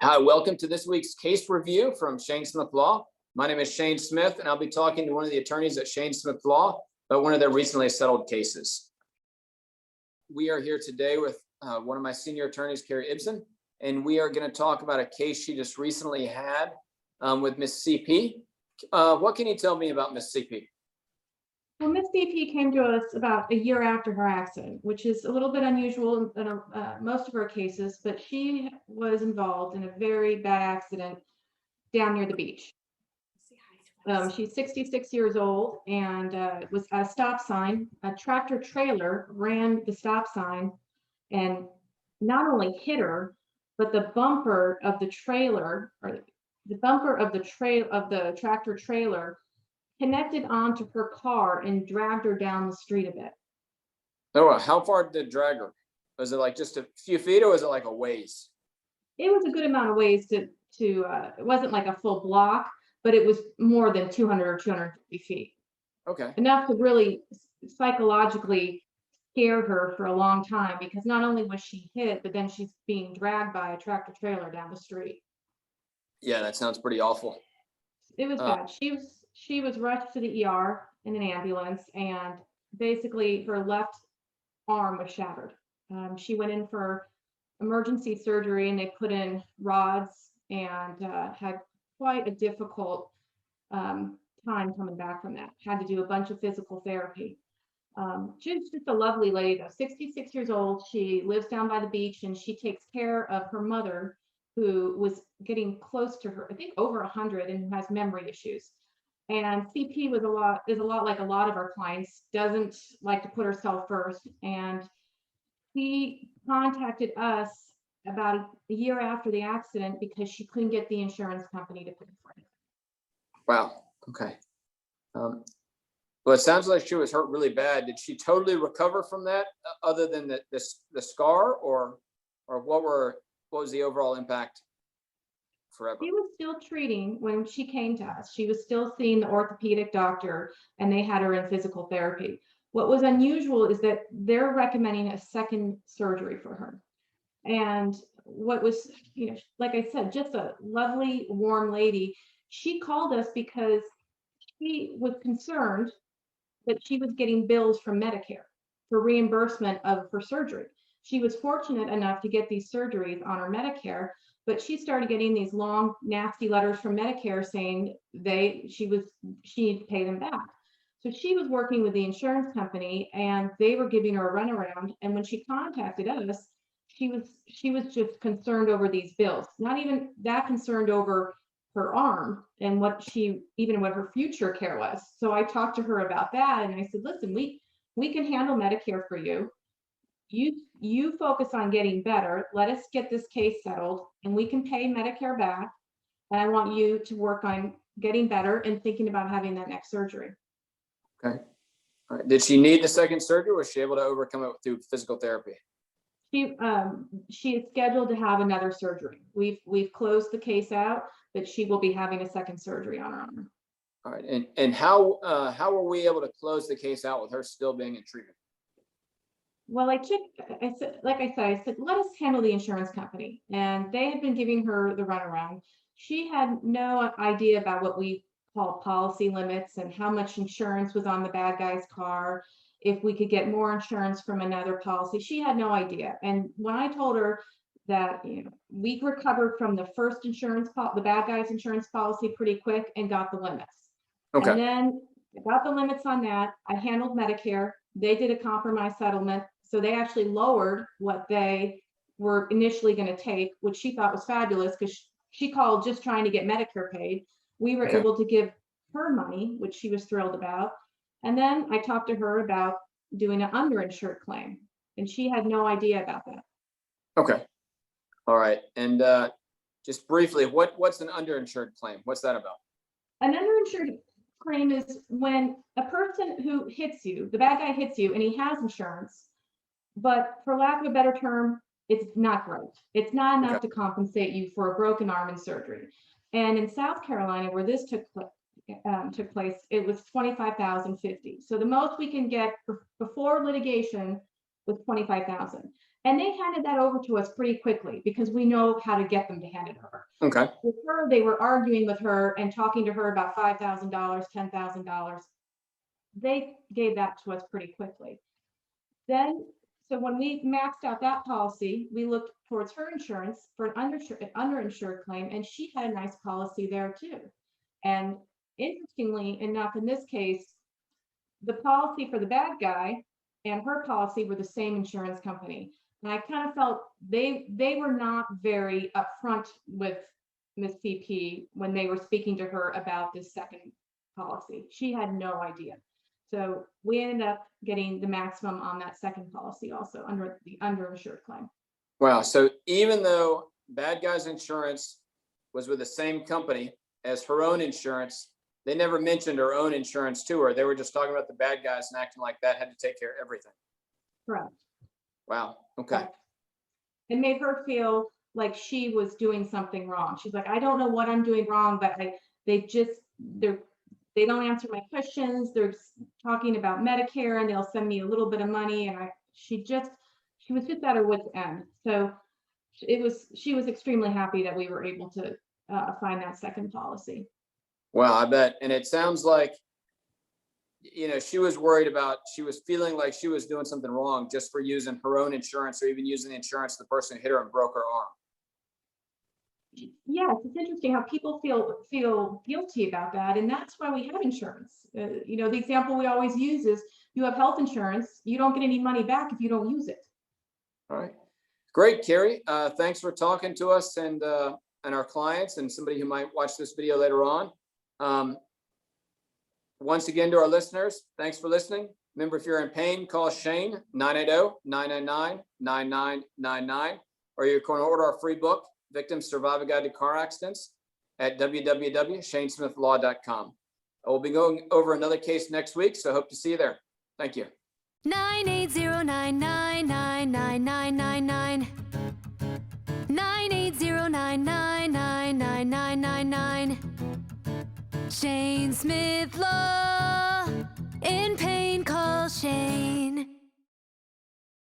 Hi, welcome to this week's case review from Shanesmithlaw. My name is Shane Smith, and I'll be talking to one of the attorneys at Shanesmithlaw about one of their recently settled cases. We are here today with one of my senior attorneys, Carilyn Ibsen, and we are going to talk about a case she just recently had with Miss CP. What can you tell me about Miss CP? Well, Miss CP came to us about a year after her accident, which is a little bit unusual in most of her cases, but she was involved in a very bad accident down near the beach. She's 66 years old, and it was a stop sign. A tractor trailer ran the stop sign and not only hit her, but the bumper of the trailer, or the bumper of the tractor trailer, connected onto her car and dragged her down the street a bit. Oh, how far did it drag her? Was it like just a few feet, or was it like a ways? It was a good amount of ways to it wasn't like a full block, but it was more than 200 or 250 feet. Okay. Enough to really psychologically scare her for a long time, because not only was she hit, but then she's being dragged by a tractor trailer down the street. Yeah, that sounds pretty awful. It was bad. She was rushed to the ER in an ambulance, and basically her left arm was shattered. She went in for emergency surgery, and they put in rods, and had quite a difficult time coming back from that. Had to do a bunch of physical therapy. She's just a lovely lady, though. 66 years old. She lives down by the beach, and she takes care of her mother, who was getting close to her, I think over 100, and who has memory issues. And CP is a lot like a lot of our clients, doesn't like to put herself first. And she contacted us about a year after the accident because she couldn't get the insurance company to pay for it. Wow. Okay. Well, it sounds like she was hurt really bad. Did she totally recover from that, other than the scar, or what was the overall impact forever? She was still treating when she came to us. She was still seeing the orthopedic doctor, and they had her in physical therapy. What was unusual is that they're recommending a second surgery for her. And what was, like I said, just a lovely, warm lady. She called us because she was concerned that she was getting bills from Medicare for reimbursement of her surgery. She was fortunate enough to get these surgeries on her Medicare, but she started getting these long, nasty letters from Medicare saying she needed to pay them back. So she was working with the insurance company, and they were giving her a runaround. And when she contacted us, she was just concerned over these bills, not even that concerned over her arm and what her future care was. So I talked to her about that, and I said, listen, we can handle Medicare for you. You focus on getting better. Let us get this case settled, and we can pay Medicare back. And I want you to work on getting better and thinking about having that next surgery. Okay. All right. Did she need the second surgery, or was she able to overcome it through physical therapy? She is scheduled to have another surgery. We've closed the case out, but she will be having a second surgery on her arm. All right. And how were we able to close the case out with her still being in treatment? Well, I said, let us handle the insurance company. And they had been giving her the runaround. She had no idea about what we call policy limits and how much insurance was on the bad guy's car, if we could get more insurance from another policy. She had no idea. And when I told her that we recovered from the first the bad guy's insurance policy pretty quick, and got the limits. Okay. And then I got the limits on that. I handled Medicare. They did a compromise settlement. So they actually lowered what they were initially going to take, which she thought was fabulous, because she called just trying to get Medicare paid. We were able to give her money, which she was thrilled about. And then I talked to her about doing an underinsured claim, and she had no idea about that. Okay. All right. And just briefly, what's an underinsured claim? What's that about? An underinsured claim is when a person who hits you, the bad guy hits you, and he has insurance, but for lack of a better term, it's not great. It's not enough to compensate you for a broken arm and surgery. And in South Carolina, where this took place, it was $25,050. So the most we can get before litigation was $25,000. And they handed that over to us pretty quickly because we know how to get them to hand it over. Okay. With her, they were arguing with her and talking to her about $5,000, $10,000. They gave that to us pretty quickly. Then, so when we maxed out that policy, we looked towards her insurance for an underinsured claim, and she had a nice policy there too. And interestingly enough, in this case, the policy for the bad guy and her policy were the same insurance company. And I kind of felt they were not very upfront with Miss PP when they were speaking to her about this second policy. She had no idea. So we ended up getting the maximum on that second policy also under the underinsured claim. Wow. So even though bad guy's insurance was with the same company as her own insurance, they never mentioned her own insurance to her. They were just talking about the bad guys and acting like that had to take care of everything. Correct. Wow. Okay. Correct. It made her feel like she was doing something wrong. She's like, I don't know what I'm doing wrong, but they don't answer my questions. They're talking about Medicare and they'll send me a little bit of money. And she was just at her wit's end. So she was extremely happy that we were able to find that second policy. Wow, I bet. And it sounds like, she was worried about, she was feeling like she was doing something wrong just for using her own insurance or even using the insurance of the person who hit her and broke her arm. Yes, it's interesting how people feel guilty about that. And that's why we have insurance. The example we always use is you have health insurance, you don't get any money back if you don't use it. All right. Great, Carrie. Thanks for talking to us and our clients and somebody who might watch this video later on. Once again, to our listeners, thanks for listening. Remember, if you're in pain, call Shane, 980-999-9999, or you can order our free book, Victims Survive a Guide to Car Accidents, at www.shanesmithlaw.com. We'll be going over another case next week, so I hope to see you there. Thank you. 980-999-9999. 980-999-9999. Shanesmithlaw. In pain, call Shane.